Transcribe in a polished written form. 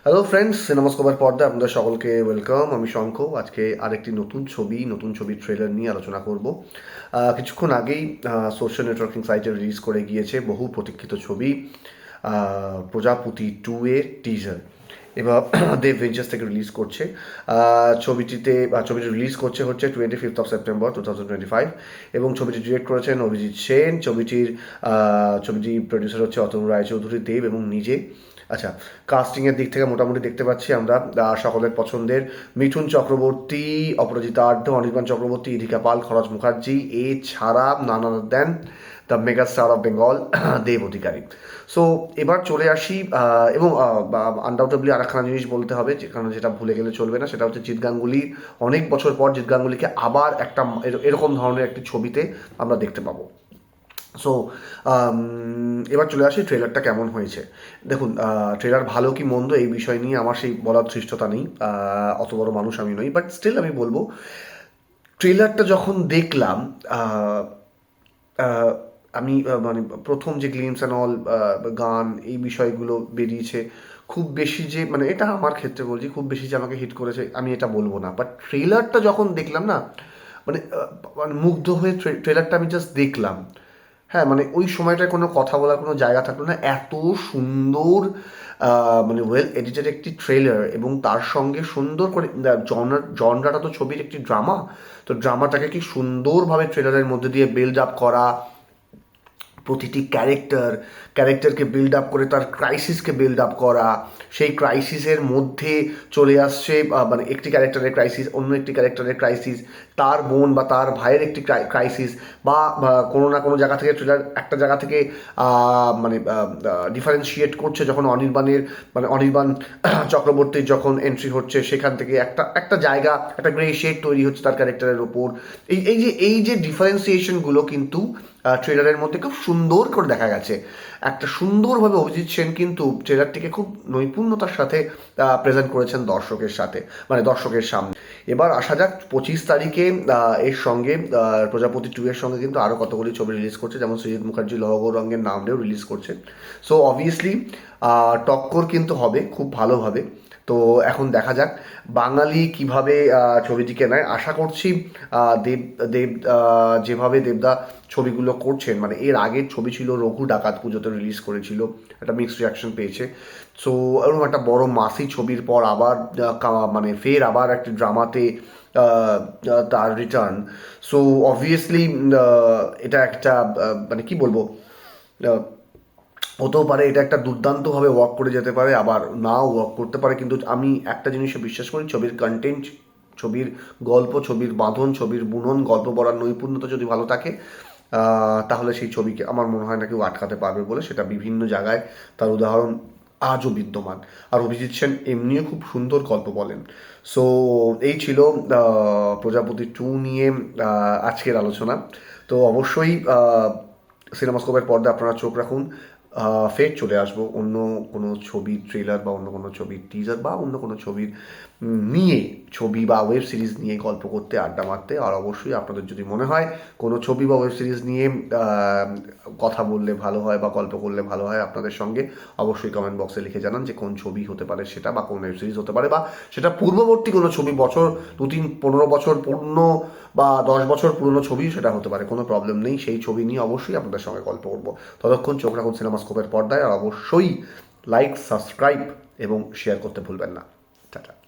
Hello friends, সিনেমাস্কোপের পর্দায় আপনাদের সকলকে ওয়েলকাম। আমি শঙ্খ। আজকে আরেকটি নতুন ছবির ট্রেলার নিয়ে আলোচনা করব। কিছুক্ষণ আগেই সোশ্যাল নেটওয়ার্কিং সাইটে রিলিজ করে গিয়েছে বহু প্রতীক্ষিত ছবি প্রজাপতি 2 এর টিজার। এবার দেব ভেঞ্চার্স থেকে রিলিজ করছে ছবিটি রিলিজ হচ্ছে 25 সেপ্টেম্বর 2025 এবং ছবিটি ডিরেক্ট করেছেন অভিজিৎ সেন। ছবিটি প্রডিউসার হচ্ছে অতনু রায়চৌধুরী, দেব এবং নিজে। আচ্ছা, কাস্টিংয়ের দিক থেকে মোটামুটি দেখতে পাচ্ছি আমরা সকলের পছন্দের মিঠুন চক্রবর্তী, অপরাজিতা আড্ড, অনির্বাণ চক্রবর্তী, ইধিকা পাল, খরচ মুখার্জি, এছাড়া নানা then the mega star of Bengal Dev Adhikari. So এবার চলে আসি এবং আনডাউটেবলি আর একখানা জিনিস বলতে হবে, যেটা ভুলে গেলে চলবে না, সেটা হচ্ছে জিৎ গাঙ্গুলি। অনেক বছর পর জিৎ গাঙ্গুলিকে আবার একটা এরকম ধরনের একটি ছবিতে আমরা দেখতে পাবো। সো এবার চলে আসি ট্রেলারটা কেমন হয়েছে। দেখুন, ট্রেলার ভালো কি মন্দ এই বিষয় নিয়ে আমার সেই বলার ধৃষ্টতা নেই, অত বড় মানুষ আমি নই, বাট স্টিল আমি বলবো, ট্রেলারটা যখন দেখলাম, আমি মানে প্রথম যে গ্লিমস অ্যান্ড অল গান এই বিষয়গুলো বেরিয়েছে, খুব বেশি যে মানে এটা আমার ক্ষেত্রে বলছি, খুব বেশি যে আমাকে হিট করেছে আমি এটা বলবো না, বাট ট্রেলারটা যখন দেখলাম না, মানে মানে মুগ্ধ হয়ে ট্রেলারটা আমি জাস্ট দেখলাম। হ্যাঁ, মানে ওই সময়টায় কোনো কথা বলার কোনো জায়গা থাকলো না, এত সুন্দর মানে ওয়েল এডিটেড একটি ট্রেলার, এবং তার সঙ্গে সুন্দর করে জনরাটা তো ছবির একটি ড্রামা, তো ড্রামাটাকে কি সুন্দরভাবে ট্রেলারের মধ্যে দিয়ে বিল্ড আপ করা, প্রতিটি ক্যারেক্টারকে বিল্ড আপ করে তার ক্রাইসিসকে বিল্ড আপ করা, সেই ক্রাইসিসের মধ্যে চলে আসছে মানে একটি ক্যারেক্টারের ক্রাইসিস, অন্য একটি ক্যারেক্টারের ক্রাইসিস, তার বোন বা তার ভাইয়ের একটি ক্রাইসিস, বা কোনো না কোনো জায়গা থেকে ট্রেলার একটা জায়গা থেকে মানে ডিফারেন্সিয়েট করছে যখন অনির্বাণ চক্রবর্তীর যখন এন্ট্রি হচ্ছে, সেখান থেকে একটা একটা জায়গা, একটা গ্রে শেড তৈরি হচ্ছে তার ক্যারেক্টারের ওপর। এই যে ডিফারেন্সিয়েশনগুলো কিন্তু ট্রেলারের মধ্যে খুব সুন্দর করে দেখা গেছে। একটা সুন্দরভাবে অভিজিৎ সেন কিন্তু ট্রেলারটিকে খুব নৈপুণ্যতার সাথে প্রেজেন্ট করেছেন দর্শকের সামনে। এবার আসা যাক 25 তারিখে এর সঙ্গে প্রজাপতি 2 এর সঙ্গে কিন্তু আরও কতগুলি ছবি রিলিজ করছে, যেমন সৃজিত মুখার্জি লহ গৌরঙ্গের নামটাও রিলিজ করছে। সো অবভিয়াসলি টক্কর কিন্তু হবে খুব ভালোভাবে। তো এখন দেখা যাক বাঙালি কিভাবে ছবিটিকে নেয়। আশা করছি দেব দেব যেভাবে দেবদা ছবিগুলো করছেন, মানে এর আগের ছবি ছিল রঘু ডাকাত, পুজোতে রিলিজ করেছিল, একটা মিক্সড রিয়াকশন পেয়েছে। সো এরকম একটা বড় মাসি ছবির পর আবার মানে ফের আবার একটি ড্রামাতে তার রিটার্ন। সো অবভিয়াসলি এটা একটা মানে কি বলবো, হতেও পারে এটা একটা দুর্দান্তভাবে ওয়ার্ক করে যেতে পারে, আবার নাও ওয়ার্ক করতে পারে, কিন্তু আমি একটা জিনিসে বিশ্বাস করি, ছবির কন্টেন্ট, ছবির গল্প, ছবির বাঁধন, ছবির বুনন, গল্প বলার নৈপুণ্যতা যদি ভালো থাকে, তাহলে সেই ছবিকে আমার মনে হয় না কেউ আটকাতে পারবে বলে। সেটা বিভিন্ন জায়গায় তার উদাহরণ আজও বিদ্যমান। আর অভিজিৎ সেন এমনিও খুব সুন্দর গল্প বলেন। সো এই ছিল প্রজাপতি 2 নিয়ে আজকের আলোচনা। তো অবশ্যই সিনেমাস্কোপের পর্দায় আপনারা চোখ রাখুন। ফের চলে আসবো অন্য কোনো ছবির ট্রেলার বা অন্য কোনো ছবির টিজার বা অন্য কোনো ছবি বা ওয়েব সিরিজ নিয়ে গল্প করতে, আড্ডা মারতে। আর অবশ্যই আপনাদের যদি মনে হয় কোনো ছবি বা ওয়েব সিরিজ নিয়ে কথা বললে ভালো হয় বা গল্প করলে ভালো হয় আপনাদের সঙ্গে, অবশ্যই কমেন্ট বক্সে লিখে জানান যে কোন ছবি হতে পারে সেটা, বা কোন ওয়েব সিরিজ হতে পারে, বা সেটা পূর্ববর্তী কোনো ছবি, বছর 2-3-15 বছর পুরনো বা 10 বছর পুরনো ছবি সেটা হতে পারে, কোনো প্রবলেম নেই। সেই ছবি নিয়ে অবশ্যই আপনাদের সঙ্গে গল্প করবো। ততক্ষণ চোখ রাখুন সিনেমাস্কোপের পর্দায়, আর অবশ্যই লাইক, সাবস্ক্রাইব এবং শেয়ার করতে ভুলবেন না। টাটা।